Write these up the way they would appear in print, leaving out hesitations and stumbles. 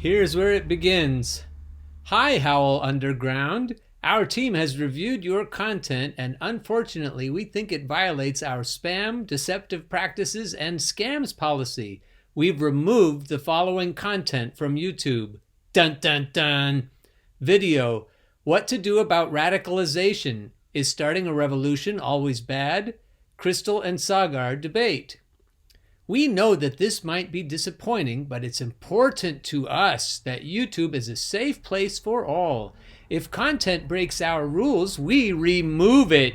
Here's where it begins. Hi, Howell Underground. Our team has reviewed your content, and unfortunately, we think it violates our spam, deceptive practices, and scams policy. We've removed the following content from YouTube. Dun dun dun. Video. What to do about radicalization. Is starting a revolution always bad? Crystal and Sagar debate. We know that this might be disappointing, but it's important to us that YouTube is a safe place for all. If content breaks our rules, we remove it.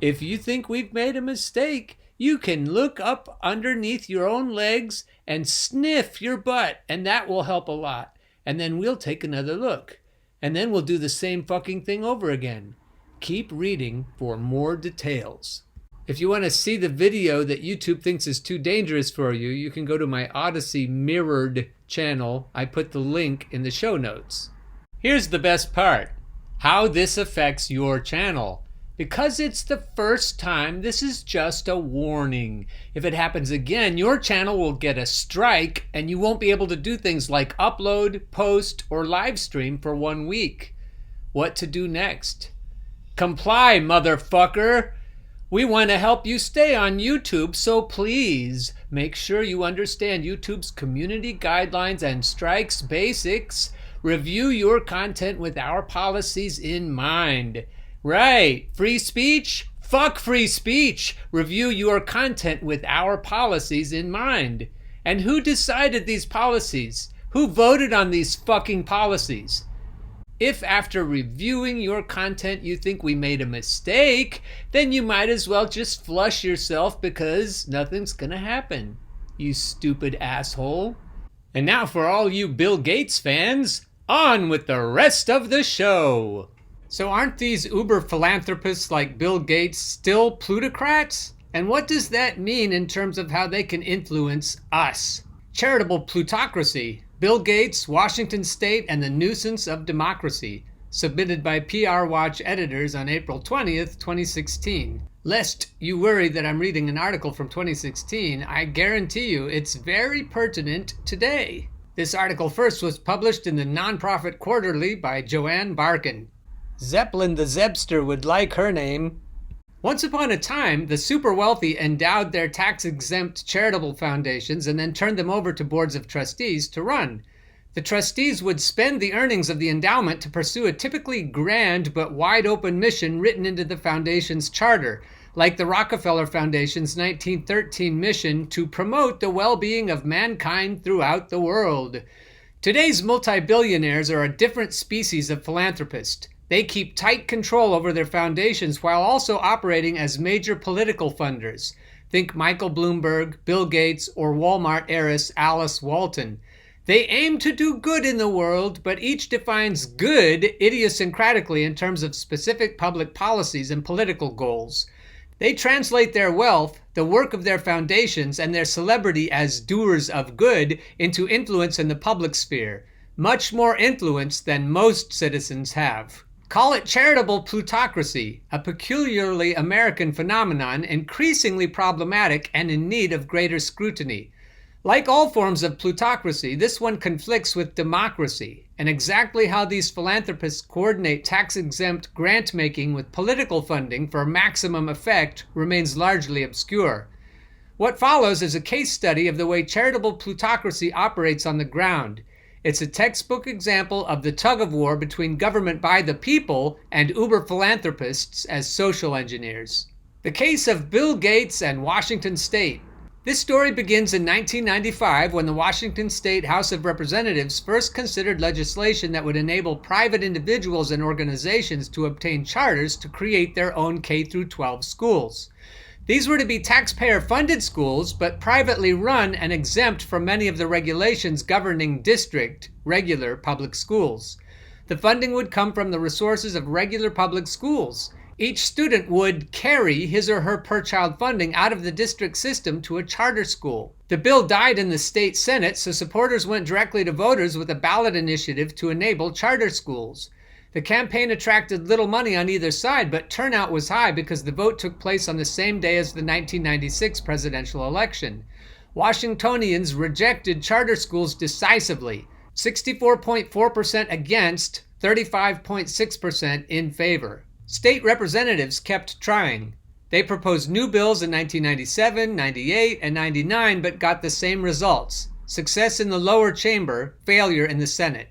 If you think we've made a mistake, you can look up underneath your own legs and sniff your butt, and that will help a lot. And then we'll take another look. And then we'll do the same fucking thing over again. Keep reading for more details. If you want to see the video that YouTube thinks is too dangerous for you, you can go to my Odyssey Mirrored channel. I put the link in the show notes. Here's the best part. How this affects your channel. Because it's the first time, this is just a warning. If it happens again, your channel will get a strike and you won't be able to do things like upload, post, or live stream for 1 week. What to do next? Comply, motherfucker! We want to help you stay on YouTube, so please make sure you understand YouTube's community guidelines and strikes basics. Review your content with our policies in mind. Right, free speech? Fuck free speech. Review your content with our policies in mind. And who decided these policies? Who voted on these fucking policies? If after reviewing your content you think we made a mistake, then you might as well just flush yourself because nothing's gonna happen, you stupid asshole. And now for all you Bill Gates fans, on with the rest of the show. So aren't these uber philanthropists like Bill Gates still plutocrats? And what does that mean in terms of how they can influence us? Charitable Plutocracy. Bill Gates, Washington State, and the Nuisance of Democracy, submitted by PR Watch editors on April 20th, 2016. Lest you worry that I'm reading an article from 2016, I guarantee you it's very pertinent today. This article first was published in the Nonprofit Quarterly by Joanne Barkin. Zeppelin the Zebster would like her name. Once upon a time, the super wealthy endowed their tax-exempt charitable foundations and then turned them over to boards of trustees to run. The trustees would spend the earnings of the endowment to pursue a typically grand but wide-open mission written into the foundation's charter, like the Rockefeller Foundation's 1913 mission to promote the well-being of mankind throughout the world. Today's multi-billionaires are a different species of philanthropist. They keep tight control over their foundations while also operating as major political funders. Think Michael Bloomberg, Bill Gates, or Walmart heiress Alice Walton. They aim to do good in the world, but each defines good idiosyncratically in terms of specific public policies and political goals. They translate their wealth, the work of their foundations, and their celebrity as doers of good into influence in the public sphere. Much more influence than most citizens have. Call it charitable plutocracy, a peculiarly American phenomenon, increasingly problematic and in need of greater scrutiny. Like all forms of plutocracy, this one conflicts with democracy, and exactly how these philanthropists coordinate tax-exempt grant-making with political funding for maximum effect remains largely obscure. What follows is a case study of the way charitable plutocracy operates on the ground. It's a textbook example of the tug-of-war between government by the people and uber-philanthropists as social engineers. The case of Bill Gates and Washington State. This story begins in 1995 when the Washington State House of Representatives first considered legislation that would enable private individuals and organizations to obtain charters to create their own K-12 schools. These were to be taxpayer-funded schools, but privately run and exempt from many of the regulations governing district, regular public schools. The funding would come from the resources of regular public schools. Each student would carry his or her per-child funding out of the district system to a charter school. The bill died in the state Senate, so supporters went directly to voters with a ballot initiative to enable charter schools. The campaign attracted little money on either side, but turnout was high because the vote took place on the same day as the 1996 presidential election. Washingtonians rejected charter schools decisively. 64.4% against, 35.6% in favor. State representatives kept trying. They proposed new bills in 1997, 98, and 99, but got the same results. Success in the lower chamber, failure in the Senate.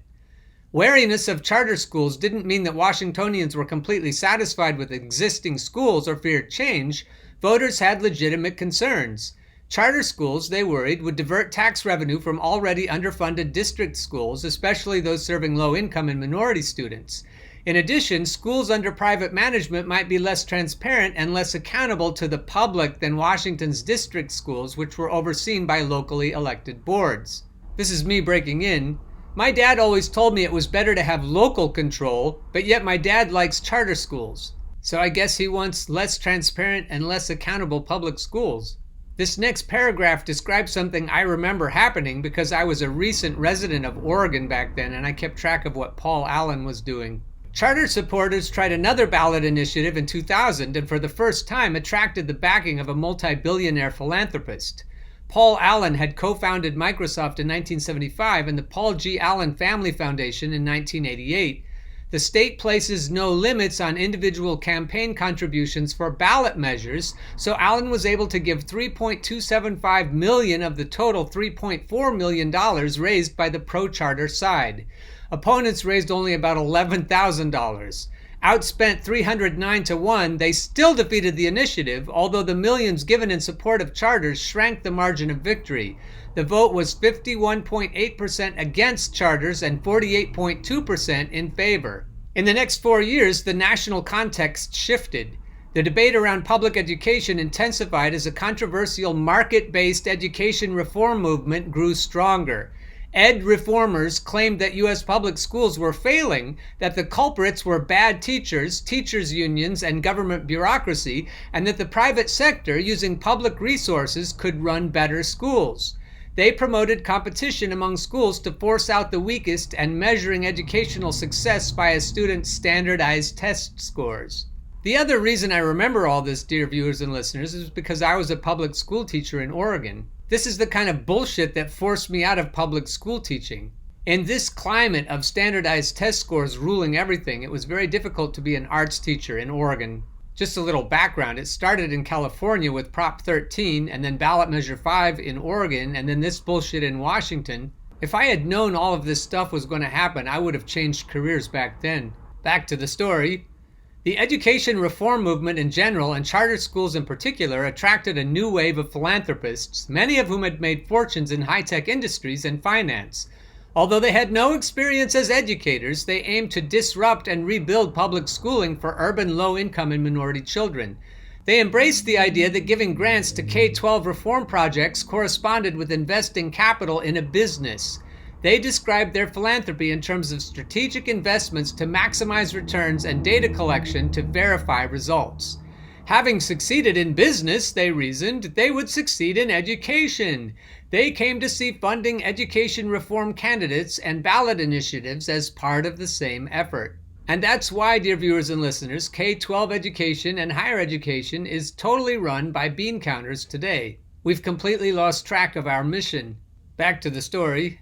Wariness of charter schools didn't mean that Washingtonians were completely satisfied with existing schools or feared change. Voters had legitimate concerns. Charter schools, they worried, would divert tax revenue from already underfunded district schools, especially those serving low-income and minority students. In addition, schools under private management might be less transparent and less accountable to the public than Washington's district schools, which were overseen by locally elected boards. This is me breaking in. My dad always told me it was better to have local control, but yet my dad likes charter schools. So I guess he wants less transparent and less accountable public schools. This next paragraph describes something I remember happening because I was a recent resident of Oregon back then and I kept track of what Paul Allen was doing. Charter supporters tried another ballot initiative in 2000 and for the first time attracted the backing of a multi-billionaire philanthropist. Paul Allen had co-founded Microsoft in 1975 and the Paul G. Allen Family Foundation in 1988. The state places no limits on individual campaign contributions for ballot measures, so Allen was able to give $3.275 million of the total $3.4 million raised by the pro-charter side. Opponents raised only about $11,000. Outspent 309-1, they still defeated the initiative, although the millions given in support of charters shrank the margin of victory. The vote was 51.8% against charters and 48.2% in favor. In the next 4 years, the national context shifted. The debate around public education intensified as a controversial market-based education reform movement grew stronger. Ed reformers claimed that U.S. public schools were failing, that the culprits were bad teachers, teachers' unions, and government bureaucracy, and that the private sector, using public resources, could run better schools. They promoted competition among schools to force out the weakest and measuring educational success via students' standardized test scores. The other reason I remember all this, dear viewers and listeners, is because I was a public school teacher in Oregon. This is the kind of bullshit that forced me out of public school teaching. In this climate of standardized test scores ruling everything, it was very difficult to be an arts teacher in Oregon. Just a little background, it started in California with Prop 13, and then Ballot Measure 5 in Oregon, and then this bullshit in Washington. If I had known all of this stuff was going to happen, I would have changed careers back then. Back to the story. The education reform movement in general, and charter schools in particular, attracted a new wave of philanthropists, many of whom had made fortunes in high-tech industries and finance. Although they had no experience as educators, they aimed to disrupt and rebuild public schooling for urban low-income and minority children. They embraced the idea that giving grants to K-12 reform projects corresponded with investing capital in a business. They described their philanthropy in terms of strategic investments to maximize returns and data collection to verify results. Having succeeded in business, they reasoned, they would succeed in education. They came to see funding education reform candidates and ballot initiatives as part of the same effort. And that's why, dear viewers and listeners, K-12 education and higher education is totally run by bean counters today. We've completely lost track of our mission. Back to the story.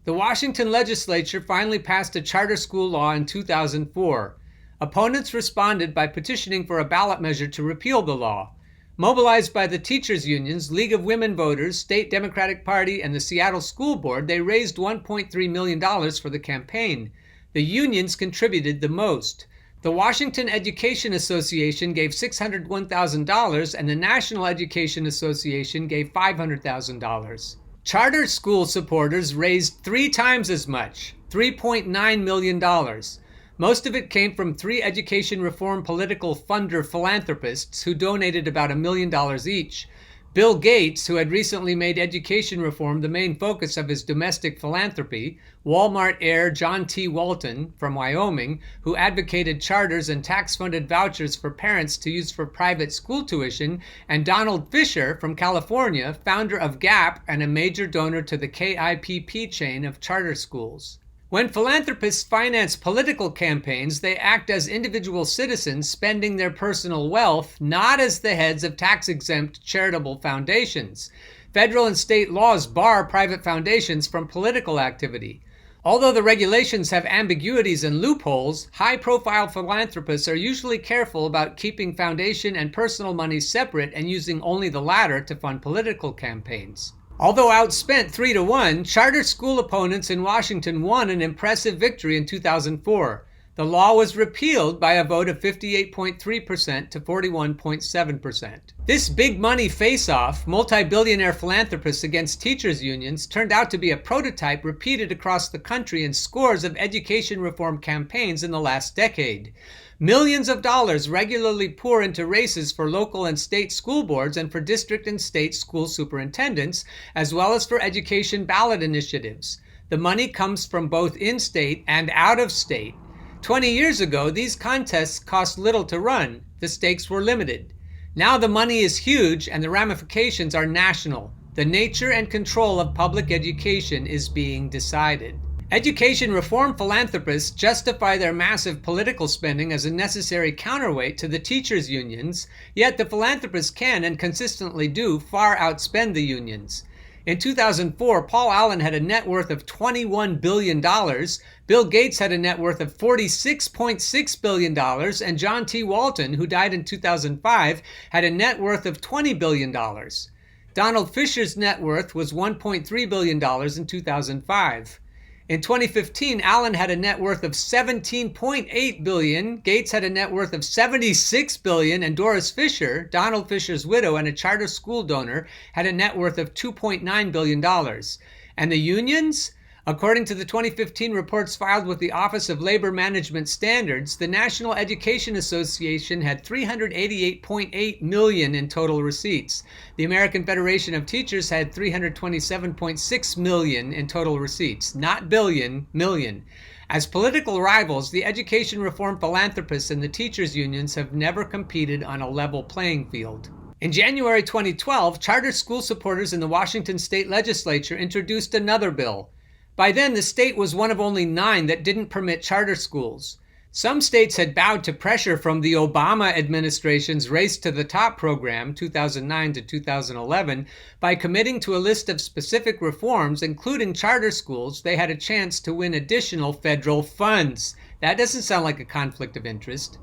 The Washington legislature finally passed a charter school law in 2004. Opponents responded by petitioning for a ballot measure to repeal the law. Mobilized by the teachers' unions, League of Women Voters, State Democratic Party, and the Seattle School Board, they raised $1.3 million for the campaign. The unions contributed the most. The Washington Education Association gave $601,000 and the National Education Association gave $500,000. Charter school supporters raised 3 times as much, $3.9 million. Most of it came from 3 education reform political funder philanthropists who donated about $1 million each. Bill Gates, who had recently made education reform the main focus of his domestic philanthropy, Walmart heir John T. Walton from Wyoming, who advocated charters and tax-funded vouchers for parents to use for private school tuition, and Donald Fisher from California, founder of GAP and a major donor to the KIPP chain of charter schools. When philanthropists finance political campaigns, they act as individual citizens spending their personal wealth, not as the heads of tax-exempt charitable foundations. Federal and state laws bar private foundations from political activity. Although the regulations have ambiguities and loopholes, high-profile philanthropists are usually careful about keeping foundation and personal money separate and using only the latter to fund political campaigns. Although outspent 3-1, charter school opponents in Washington won an impressive victory in 2004. The law was repealed by a vote of 58.3% to 41.7%. This big money face-off, multi-billionaire philanthropists against teachers' unions, turned out to be a prototype repeated across the country in scores of education reform campaigns in the last decade. Millions of dollars regularly pour into races for local and state school boards and for district and state school superintendents, as well as for education ballot initiatives. The money comes from both in-state and out-of-state. 20 years ago, these contests cost little to run. The stakes were limited. Now the money is huge and the ramifications are national. The nature and control of public education is being decided. Education reform philanthropists justify their massive political spending as a necessary counterweight to the teachers' unions, yet the philanthropists can and consistently do far outspend the unions. In 2004, Paul Allen had a net worth of $21 billion, Bill Gates had a net worth of $46.6 billion, and John T. Walton, who died in 2005, had a net worth of $20 billion. Donald Fisher's net worth was $1.3 billion in 2005. In 2015, Allen had a net worth of $17.8 billion, Gates had a net worth of $76 billion, and Doris Fisher, Donald Fisher's widow and a charter school donor, had a net worth of $2.9 billion. And the unions? According to the 2015 reports filed with the Office of Labor Management Standards, the National Education Association had $388.8 million in total receipts. The American Federation of Teachers had $327.6 million in total receipts, not billion, million. As political rivals, the education reform philanthropists and the teachers' unions have never competed on a level playing field. In January 2012, charter school supporters in the Washington state legislature introduced another bill. By then, the state was one of only 9 that didn't permit charter schools. Some states had bowed to pressure from the Obama administration's Race to the Top program, 2009 to 2011, by committing to a list of specific reforms, including charter schools. They had a chance to win additional federal funds. That doesn't sound like a conflict of interest.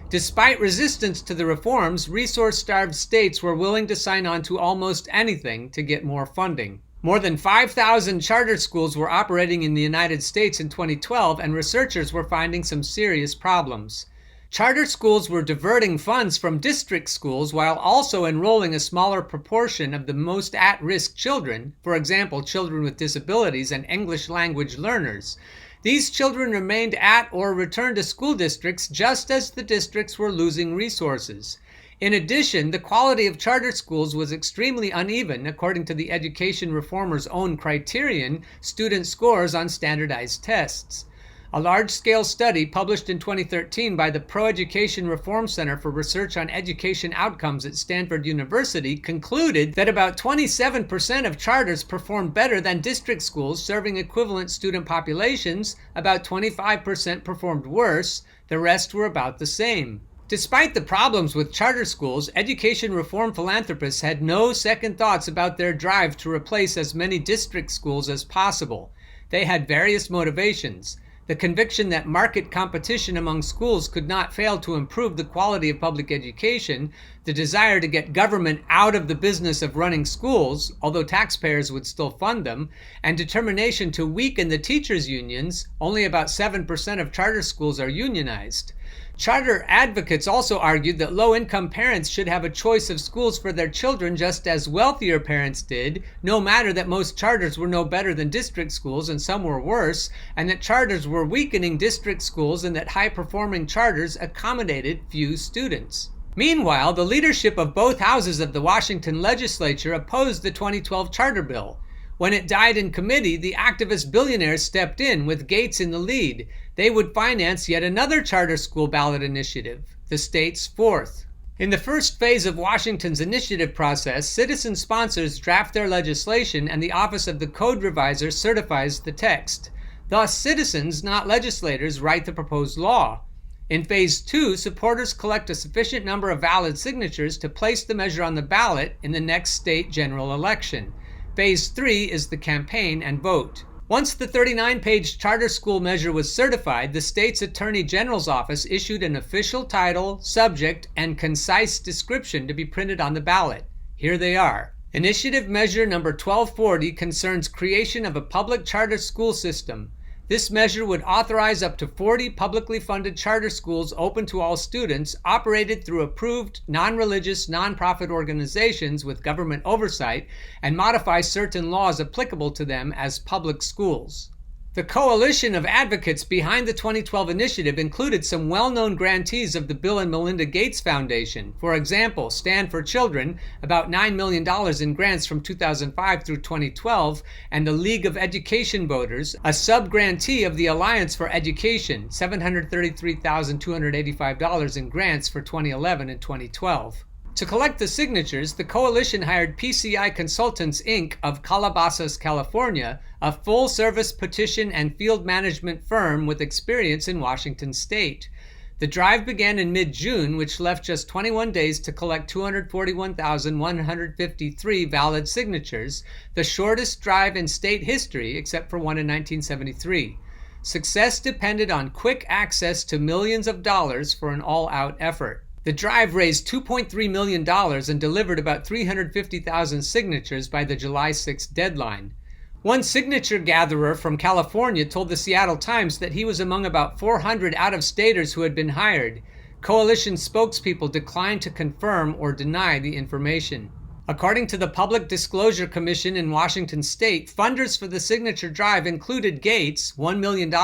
Despite resistance to the reforms, resource-starved states were willing to sign on to almost anything to get more funding. More than 5,000 charter schools were operating in the United States in 2012, and researchers were finding some serious problems. Charter schools were diverting funds from district schools while also enrolling a smaller proportion of the most at-risk children, for example, children with disabilities and English language learners. These children remained at or returned to school districts just as the districts were losing resources. In addition, the quality of charter schools was extremely uneven according to the education reformers' own criterion, student scores on standardized tests. A large-scale study published in 2013 by the Pro-Education Reform Center for Research on Education Outcomes at Stanford University concluded that about 27% of charters performed better than district schools serving equivalent student populations, about 25% performed worse, the rest were about the same. Despite the problems with charter schools, education reform philanthropists had no second thoughts about their drive to replace as many district schools as possible. They had various motivations. The conviction that market competition among schools could not fail to improve the quality of public education, the desire to get government out of the business of running schools, although taxpayers would still fund them, and determination to weaken the teachers' unions. Only about 7% of charter schools are unionized. Charter advocates also argued that low-income parents should have a choice of schools for their children just as wealthier parents did, no matter that most charters were no better than district schools and some were worse, and that charters were weakening district schools and that high-performing charters accommodated few students. Meanwhile, the leadership of both houses of the Washington legislature opposed the 2012 charter bill. When it died in committee, the activist billionaires stepped in, with Gates in the lead. They would finance yet another charter school ballot initiative, the state's 4th. In the first phase of Washington's initiative process, citizen sponsors draft their legislation and the Office of the Code Reviser certifies the text. Thus, citizens, not legislators, write the proposed law. In Phase 2, supporters collect a sufficient number of valid signatures to place the measure on the ballot in the next state general election. Phase 3 is the campaign and vote. Once the 39-page charter school measure was certified, the state's Attorney General's office issued an official title, subject, and concise description to be printed on the ballot. Here they are. Initiative Measure Number 1240 concerns creation of a public charter school system. This measure would authorize up to 40 publicly funded charter schools open to all students, operated through approved, non-religious, non-profit organizations with government oversight, and modify certain laws applicable to them as public schools. The coalition of advocates behind the 2012 initiative included some well-known grantees of the Bill and Melinda Gates Foundation. For example, Stand for Children, about $9 million in grants from 2005 through 2012, and the League of Education Voters, a sub-grantee of the Alliance for Education, $733,285 in grants for 2011 and 2012. To collect the signatures, the coalition hired PCI Consultants, Inc. of Calabasas, California, a full-service petition and field management firm with experience in Washington state. The drive began in mid-June, which left just 21 days to collect 241,153 valid signatures, the shortest drive in state history except for one in 1973. Success depended on quick access to millions of dollars for an all-out effort. The drive raised $2.3 million and delivered about 350,000 signatures by the July 6 deadline. One signature gatherer from California told the Seattle Times that he was among about 400 out-of-staters who had been hired. Coalition spokespeople declined to confirm or deny the information. According to the Public Disclosure Commission in Washington state, funders for the signature drive included Gates, $1 million,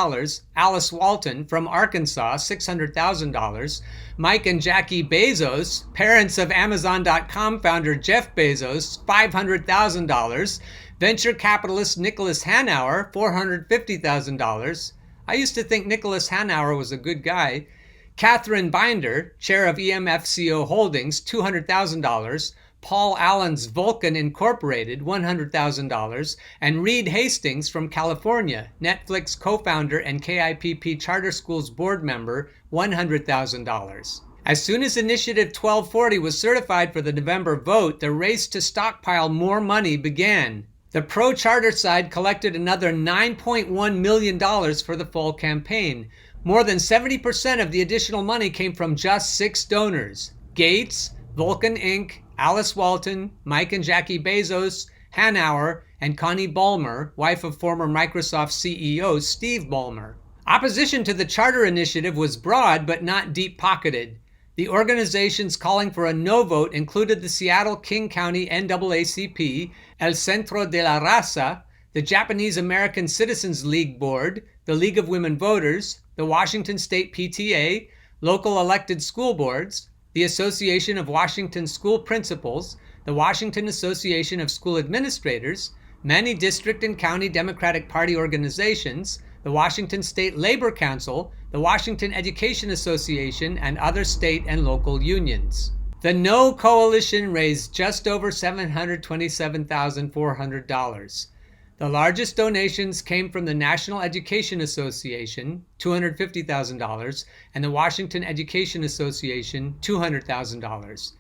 Alice Walton from Arkansas, $600,000, Mike and Jackie Bezos, parents of Amazon.com founder Jeff Bezos, $500,000, venture capitalist Nicholas Hanauer, $450,000. I used to think Nicholas Hanauer was a good guy. Catherine Binder, chair of EMFCO Holdings, $200,000. Paul Allen's Vulcan Incorporated, $100,000, and Reed Hastings from California, Netflix co-founder and KIPP Charter Schools board member, $100,000. As soon as Initiative 1240 was certified for the November vote, the race to stockpile more money began. The pro-charter side collected another $9.1 million for the fall campaign. More than 70% of the additional money came from just 6 donors: Gates, Vulcan Inc., Alice Walton, Mike and Jackie Bezos, Hanauer, and Connie Ballmer, wife of former Microsoft CEO Steve Ballmer. Opposition to the charter initiative was broad but not deep-pocketed. The organizations calling for a no vote included the Seattle King County NAACP, El Centro de la Raza, the Japanese American Citizens League Board, the League of Women Voters, the Washington State PTA, local elected school boards, the Association of Washington School Principals, the Washington Association of School Administrators, many district and county Democratic Party organizations, the Washington State Labor Council, the Washington Education Association, and other state and local unions. The No Coalition raised just over $727,400. The largest donations came from the National Education Association, $250,000, and the Washington Education Association, $200,000.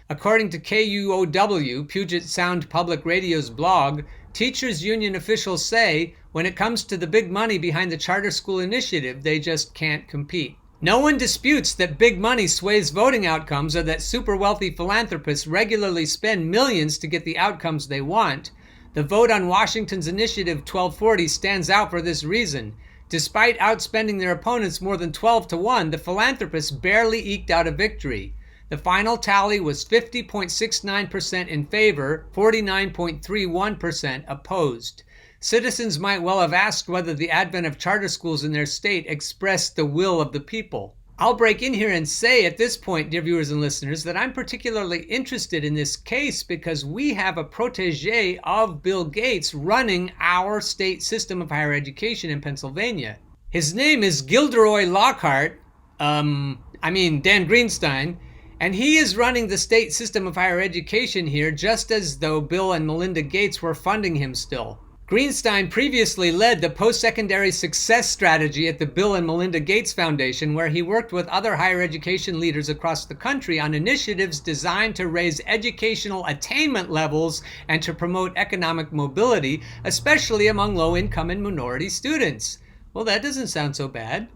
According to KUOW, Puget Sound Public Radio's blog, teachers union officials say, when it comes to the big money behind the charter school initiative, they just can't compete. No one disputes that big money sways voting outcomes or that super wealthy philanthropists regularly spend millions to get the outcomes they want. The vote on Washington's Initiative 1240 stands out for this reason. Despite outspending their opponents more than 12 to 1, the philanthropists barely eked out a victory. The final tally was 50.69% in favor, 49.31% opposed. Citizens might well have asked whether the advent of charter schools in their state expressed the will of the people. I'll break in here and say at this point, dear viewers and listeners, that I'm particularly interested in this case because we have a protege of Bill Gates running our state system of higher education in Pennsylvania. His name is Gilderoy Lockhart, Dan Greenstein, and he is running the state system of higher education here just as though Bill and Melinda Gates were funding him still. Greenstein previously led the post-secondary success strategy at the Bill and Melinda Gates Foundation, where he worked with other higher education leaders across the country on initiatives designed to raise educational attainment levels and to promote economic mobility, especially among low-income and minority students. Well, that doesn't sound so bad.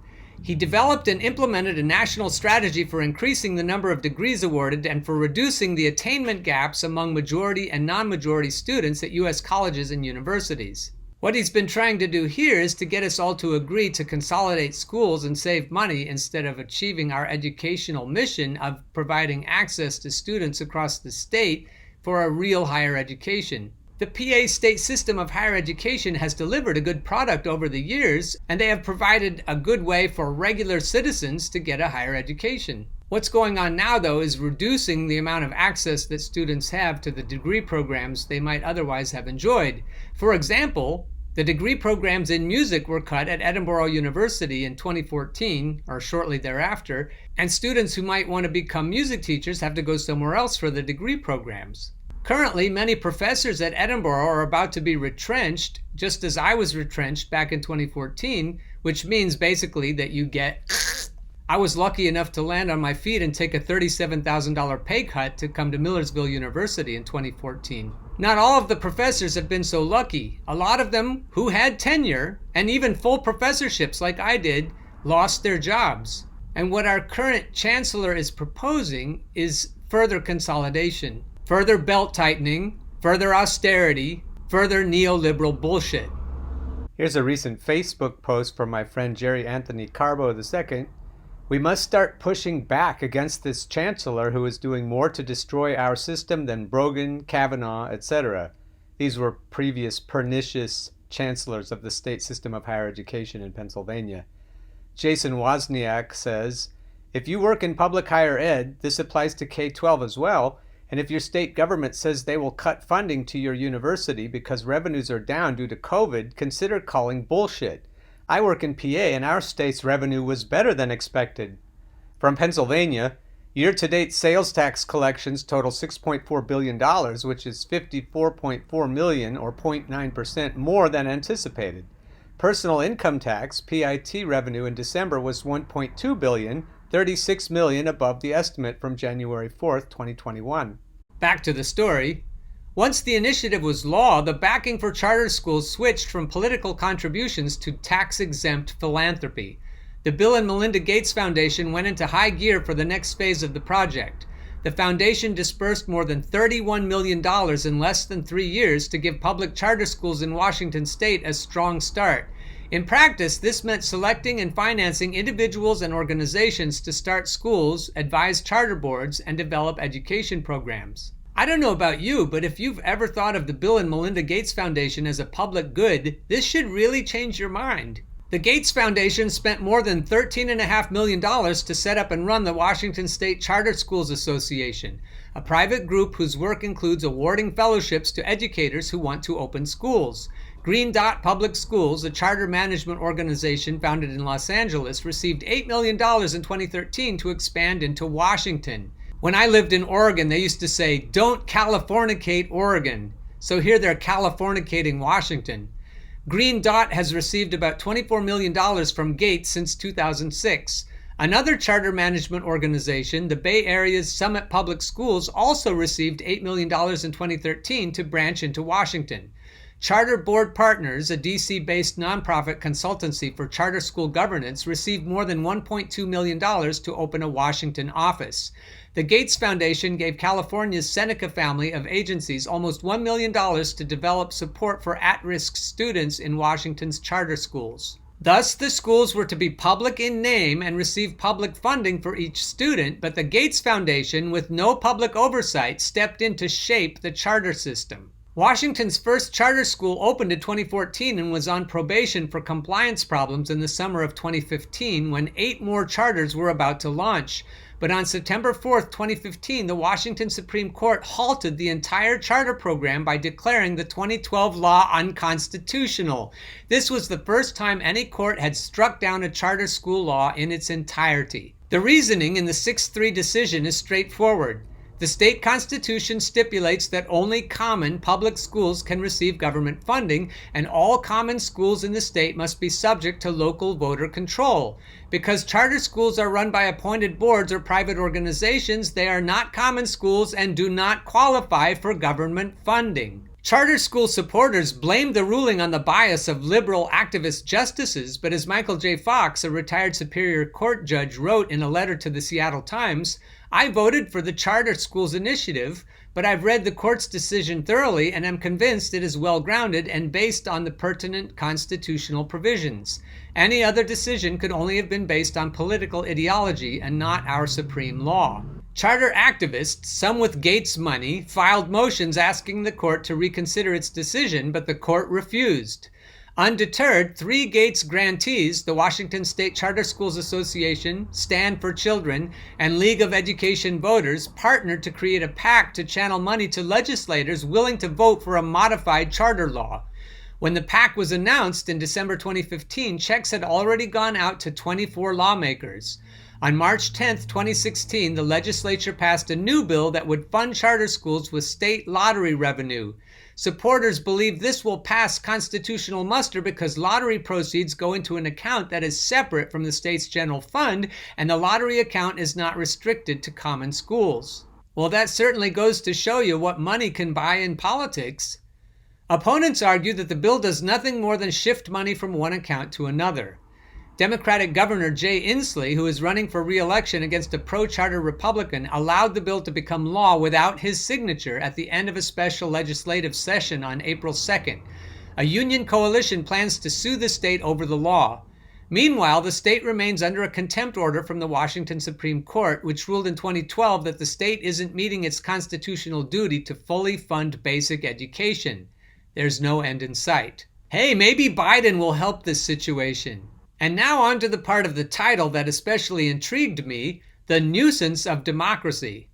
He developed and implemented a national strategy for increasing the number of degrees awarded and for reducing the attainment gaps among majority and non-majority students at U.S. colleges and universities. What he's been trying to do here is to get us all to agree to consolidate schools and save money instead of achieving our educational mission of providing access to students across the state for a real higher education. The PA state system of higher education has delivered a good product over the years, and they have provided a good way for regular citizens to get a higher education. What's going on now, though, is reducing the amount of access that students have to the degree programs they might otherwise have enjoyed. For example, the degree programs in music were cut at Edinburgh University in 2014, or shortly thereafter, and students who might want to become music teachers have to go somewhere else for the degree programs. Currently, many professors at Edinburgh are about to be retrenched, just as I was retrenched back in 2014, which means basically that you get... I was lucky enough to land on my feet and take a $37,000 pay cut to come to Millersville University in 2014. Not all of the professors have been so lucky. A lot of them who had tenure, and even full professorships like I did, lost their jobs. And what our current chancellor is proposing is further consolidation. Further belt tightening, further austerity, further neoliberal bullshit. Here's a recent Facebook post from my friend Jerry Anthony Carbo II. We must start pushing back against this chancellor who is doing more to destroy our system than Brogan, Kavanaugh, etc. These were previous pernicious chancellors of the state system of higher education in Pennsylvania. Jason Wozniak says, if you work in public higher ed, this applies to K-12 as well, and if your state government says they will cut funding to your university because revenues are down due to COVID, consider calling bullshit. I work in PA and our state's revenue was better than expected. From Pennsylvania, year-to-date sales tax collections total $6.4 billion, which is $54.4 million or 0.9% more than anticipated. Personal income tax, PIT revenue in December was $1.2 billion, $36 million above the estimate from January 4th, 2021. Back to the story. Once the initiative was law, the backing for charter schools switched from political contributions to tax-exempt philanthropy. The Bill and Melinda Gates Foundation went into high gear for the next phase of the project. The foundation dispersed more than $31 million in less than 3 years to give public charter schools in Washington state a strong start. In practice, this meant selecting and financing individuals and organizations to start schools, advise charter boards, and develop education programs. I don't know about you, but if you've ever thought of the Bill and Melinda Gates Foundation as a public good, this should really change your mind. The Gates Foundation spent more than $13.5 million to set up and run the Washington State Charter Schools Association, a private group whose work includes awarding fellowships to educators who want to open schools. Green Dot Public Schools, a charter management organization founded in Los Angeles, received $8 million in 2013 to expand into Washington. When I lived in Oregon, they used to say, "Don't Californicate Oregon." So here they're Californicating Washington. Green Dot has received about $24 million from Gates since 2006. Another charter management organization, the Bay Area's Summit Public Schools, also received $8 million in 2013 to branch into Washington. Charter Board Partners, a DC-based nonprofit consultancy for charter school governance, received more than $1.2 million to open a Washington office. The Gates Foundation gave California's Seneca family of agencies almost $1 million to develop support for at-risk students in Washington's charter schools. Thus, the schools were to be public in name and receive public funding for each student, but the Gates Foundation, with no public oversight, stepped in to shape the charter system. Washington's first charter school opened in 2014 and was on probation for compliance problems in the summer of 2015 when 8 more charters were about to launch. But on September 4th, 2015, the Washington Supreme Court halted the entire charter program by declaring the 2012 law unconstitutional. This was the first time any court had struck down a charter school law in its entirety. The reasoning in the 6-3 decision is straightforward. The state constitution stipulates that only common public schools can receive government funding, and all common schools in the state must be subject to local voter control. Because charter schools are run by appointed boards or private organizations, they are not common schools and do not qualify for government funding. Charter school supporters blamed the ruling on the bias of liberal activist justices, but as Michael J. Fox, a retired Superior Court judge, wrote in a letter to the Seattle Times, "I voted for the charter schools initiative, but I've read the court's decision thoroughly and am convinced it is well-grounded and based on the pertinent constitutional provisions. Any other decision could only have been based on political ideology and not our supreme law." Charter activists, some with Gates money, filed motions asking the court to reconsider its decision, but the court refused. Undeterred, 3 Gates grantees, the Washington State Charter Schools Association, Stand for Children, and League of Education Voters, partnered to create a PAC to channel money to legislators willing to vote for a modified charter law. When the PAC was announced in December 2015, checks had already gone out to 24 lawmakers. On March 10, 2016, the legislature passed a new bill that would fund charter schools with state lottery revenue. Supporters believe this will pass constitutional muster because lottery proceeds go into an account that is separate from the state's general fund, and the lottery account is not restricted to common schools. Well, that certainly goes to show you what money can buy in politics. Opponents argue that the bill does nothing more than shift money from one account to another. Democratic Governor Jay Inslee, who is running for re-election against a pro-charter Republican, allowed the bill to become law without his signature at the end of a special legislative session on April 2nd. A union coalition plans to sue the state over the law. Meanwhile, the state remains under a contempt order from the Washington Supreme Court, which ruled in 2012 that the state isn't meeting its constitutional duty to fully fund basic education. There's no end in sight. Hey, maybe Biden will help this situation. And now on to the part of the title that especially intrigued me, the nuisance of democracy.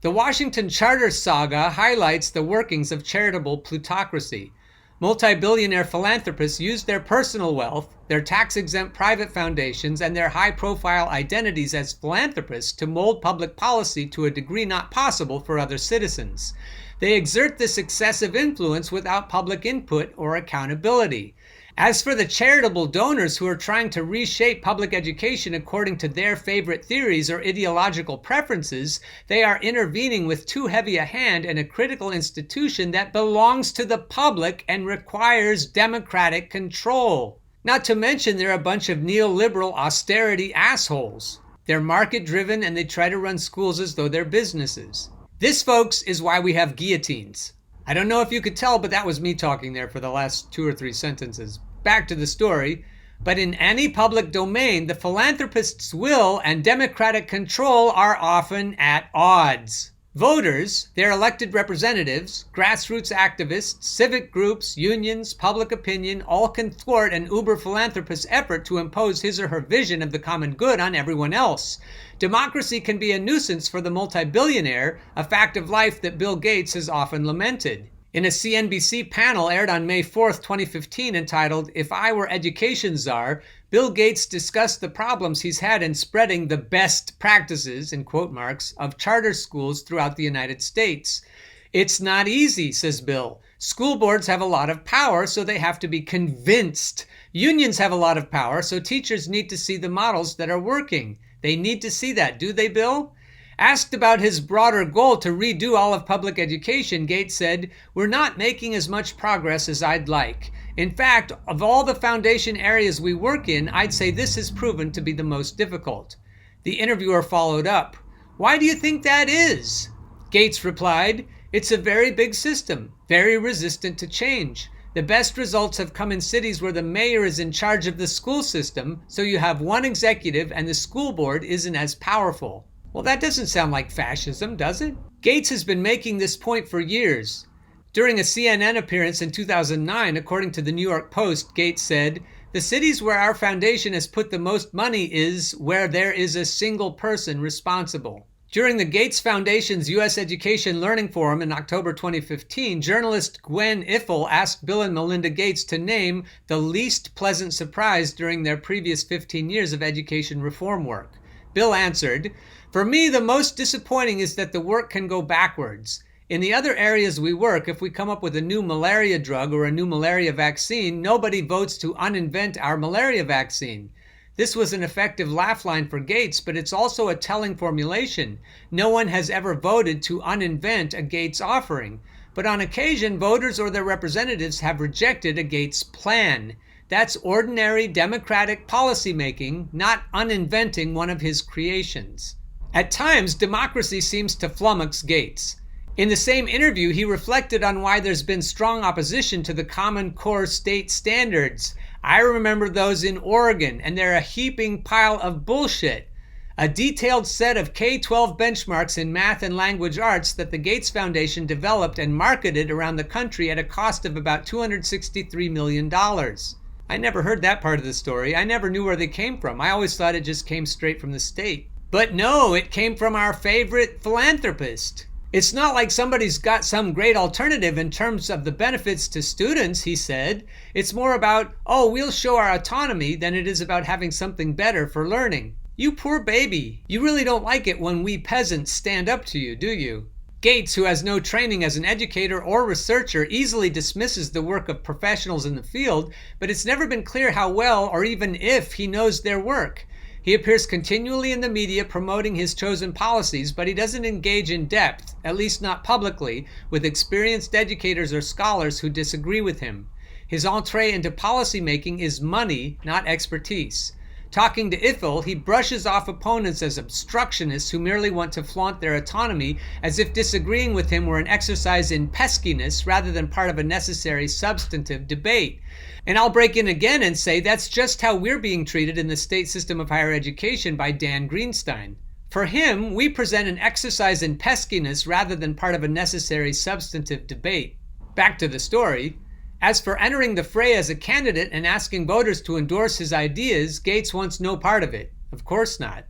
The Washington Charter saga highlights the workings of charitable plutocracy. Multi-billionaire philanthropists use their personal wealth, their tax-exempt private foundations, and their high-profile identities as philanthropists to mold public policy to a degree not possible for other citizens. They exert this excessive influence without public input or accountability. As for the charitable donors who are trying to reshape public education according to their favorite theories or ideological preferences, they are intervening with too heavy a hand in a critical institution that belongs to the public and requires democratic control. Not to mention they're a bunch of neoliberal austerity assholes. They're market-driven and they try to run schools as though they're businesses. This, folks, is why we have guillotines. I don't know if you could tell, but that was me talking there for the last 2 or 3 sentences. Back to the story. But in any public domain, the philanthropist's will and democratic control are often at odds. Voters, their elected representatives, grassroots activists, civic groups, unions, public opinion, all can thwart an uber-philanthropist's effort to impose his or her vision of the common good on everyone else. Democracy can be a nuisance for the multi-billionaire, a fact of life that Bill Gates has often lamented. In a CNBC panel aired on May 4, 2015, entitled "If I Were Education Czar," Bill Gates discussed the problems he's had in spreading the best practices, in quote marks, of charter schools throughout the United States. "It's not easy," says Bill. "School boards have a lot of power, so they have to be convinced. Unions have a lot of power, so teachers need to see the models that are working. They need to see that, do they, Bill?" Asked about his broader goal to redo all of public education, Gates said, "We're not making as much progress as I'd like. In fact, of all the foundation areas we work in, I'd say this has proven to be the most difficult." The interviewer followed up, "Why do you think that is?" Gates replied, "It's a very big system, very resistant to change. The best results have come in cities where the mayor is in charge of the school system, so you have one executive and the school board isn't as powerful." Well, that doesn't sound like fascism, does it? Gates has been making this point for years. During a CNN appearance in 2009, according to the New York Post, Gates said, "The cities where our foundation has put the most money is where there is a single person responsible." During the Gates Foundation's U.S. Education Learning Forum in October 2015, journalist Gwen Iffel asked Bill and Melinda Gates to name the least pleasant surprise during their previous 15 years of education reform work. Bill answered, "For me, the most disappointing is that the work can go backwards. In the other areas we work, if we come up with a new malaria drug or a new malaria vaccine, nobody votes to uninvent our malaria vaccine." This was an effective laugh line for Gates, but it's also a telling formulation. No one has ever voted to uninvent a Gates offering. But on occasion, voters or their representatives have rejected a Gates plan. That's ordinary democratic policymaking, not uninventing one of his creations. At times, democracy seems to flummox Gates. In the same interview, he reflected on why there's been strong opposition to the Common Core state standards. "I remember those in Oregon, and they're a heaping pile of bullshit. A detailed set of K-12 benchmarks in math and language arts that the Gates Foundation developed and marketed around the country at a cost of about $263 million. I never heard that part of the story. I never knew where they came from. I always thought it just came straight from the state. But no, it came from our favorite philanthropist. It's not like somebody's got some great alternative in terms of the benefits to students," he said. "It's more about, oh, we'll show our autonomy than it is about having something better for learning. You poor baby. You really don't like it when we peasants stand up to you, do you?" Gates, who has no training as an educator or researcher, easily dismisses the work of professionals in the field, but it's never been clear how well or even if he knows their work. He appears continually in the media promoting his chosen policies, but he doesn't engage in depth, at least not publicly, with experienced educators or scholars who disagree with him. His entree into policymaking is money, not expertise. Talking to Ithel, he brushes off opponents as obstructionists who merely want to flaunt their autonomy, as if disagreeing with him were an exercise in peskiness rather than part of a necessary substantive debate. And I'll break in again and say that's just how we're being treated in the state system of higher education by Dan Greenstein. For him, we present an exercise in peskiness rather than part of a necessary substantive debate. Back to the story. As for entering the fray as a candidate and asking voters to endorse his ideas, Gates wants no part of it. Of course not.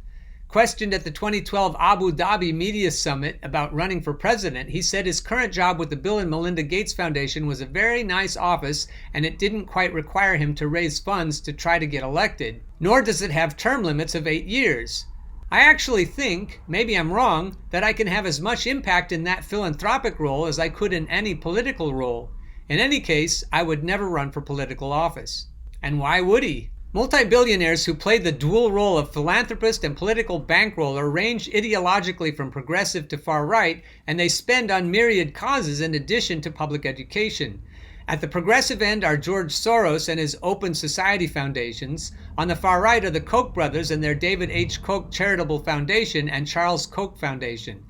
Questioned at the 2012 Abu Dhabi Media Summit about running for president, he said his current job with the Bill and Melinda Gates Foundation was a very nice office and it didn't quite require him to raise funds to try to get elected, nor does it have term limits of 8 years. I actually think, maybe I'm wrong, that I can have as much impact in that philanthropic role as I could in any political role. In any case, I would never run for political office. And why would he? Multi-billionaires who play the dual role of philanthropist and political bankroller range ideologically from progressive to far right, and they spend on myriad causes in addition to public education. At the progressive end are George Soros and his Open Society foundations. On the far right are the Koch brothers and their David H. Koch Charitable Foundation and Charles Koch Foundation.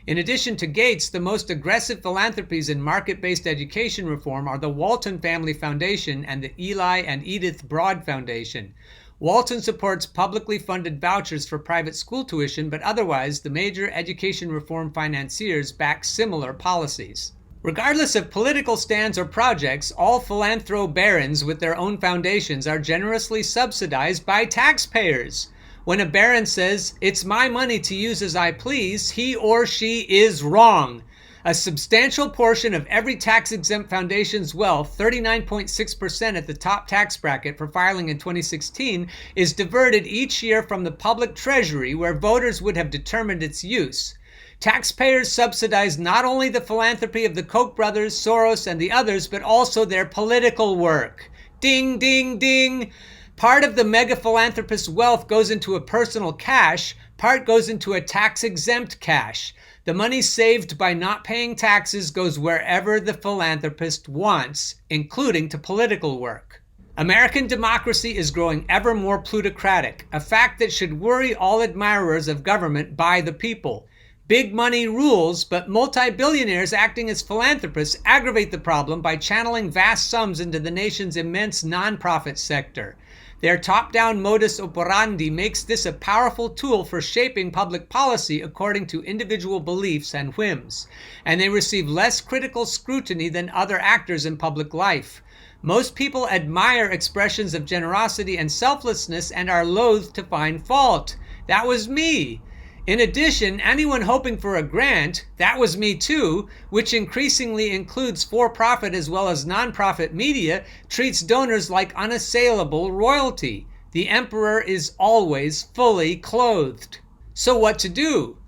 In addition to Gates, the most aggressive philanthropies in market-based education reform are the Walton Family Foundation and the Eli and Edith Broad Foundation. Walton supports publicly funded vouchers for private school tuition, but otherwise, the major education reform financiers back similar policies. Regardless of political stands or projects, all philanthro barons with their own foundations are generously subsidized by taxpayers. When a baron says, "It's my money to use as I please," he or she is wrong. A substantial portion of every tax-exempt foundation's wealth, 39.6% at the top tax bracket for filing in 2016, is diverted each year from the public treasury where voters would have determined its use. Taxpayers subsidize not only the philanthropy of the Koch brothers, Soros, and the others, but also their political work. Ding, ding, ding! Part of the mega philanthropist's wealth goes into a personal cash, part goes into a tax-exempt cash. The money saved by not paying taxes goes wherever the philanthropist wants, including to political work. American democracy is growing ever more plutocratic, a fact that should worry all admirers of government by the people. Big money rules, but multi-billionaires acting as philanthropists aggravate the problem by channeling vast sums into the nation's immense nonprofit sector. Their top-down modus operandi makes this a powerful tool for shaping public policy according to individual beliefs and whims, and they receive less critical scrutiny than other actors in public life. Most people admire expressions of generosity and selflessness and are loath to find fault. That was me. In addition, anyone hoping for a grant, that was me too, which increasingly includes for-profit as well as non-profit media, treats donors like unassailable royalty. The emperor is always fully clothed. So what to do?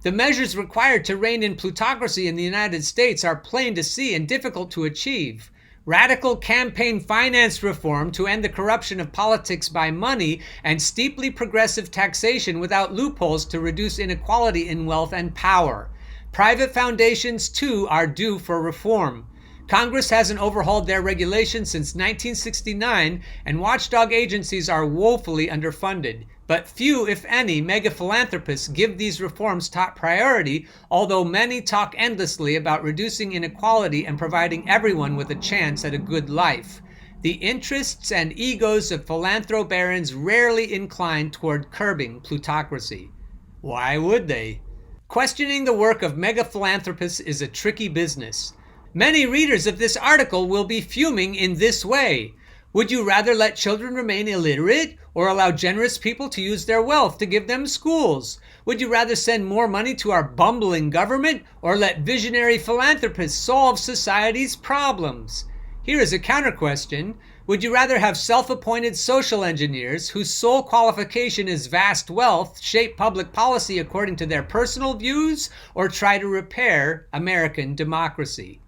The measures required to rein in plutocracy in the United States are plain to see and difficult to achieve. Radical campaign finance reform to end the corruption of politics by money, and steeply progressive taxation without loopholes to reduce inequality in wealth and power. Private foundations, too, are due for reform. Congress hasn't overhauled their regulations since 1969, and watchdog agencies are woefully underfunded. But few, if any, mega philanthropists give these reforms top priority, although many talk endlessly about reducing inequality and providing everyone with a chance at a good life. The interests and egos of philanthrobarons rarely incline toward curbing plutocracy. Why would they? Questioning the work of mega philanthropists is a tricky business. Many readers of this article will be fuming in this way. Would you rather let children remain illiterate or allow generous people to use their wealth to give them schools? Would you rather send more money to our bumbling government or let visionary philanthropists solve society's problems? Here is a counter question. Would you rather have self-appointed social engineers whose sole qualification is vast wealth shape public policy according to their personal views, or try to repair American democracy?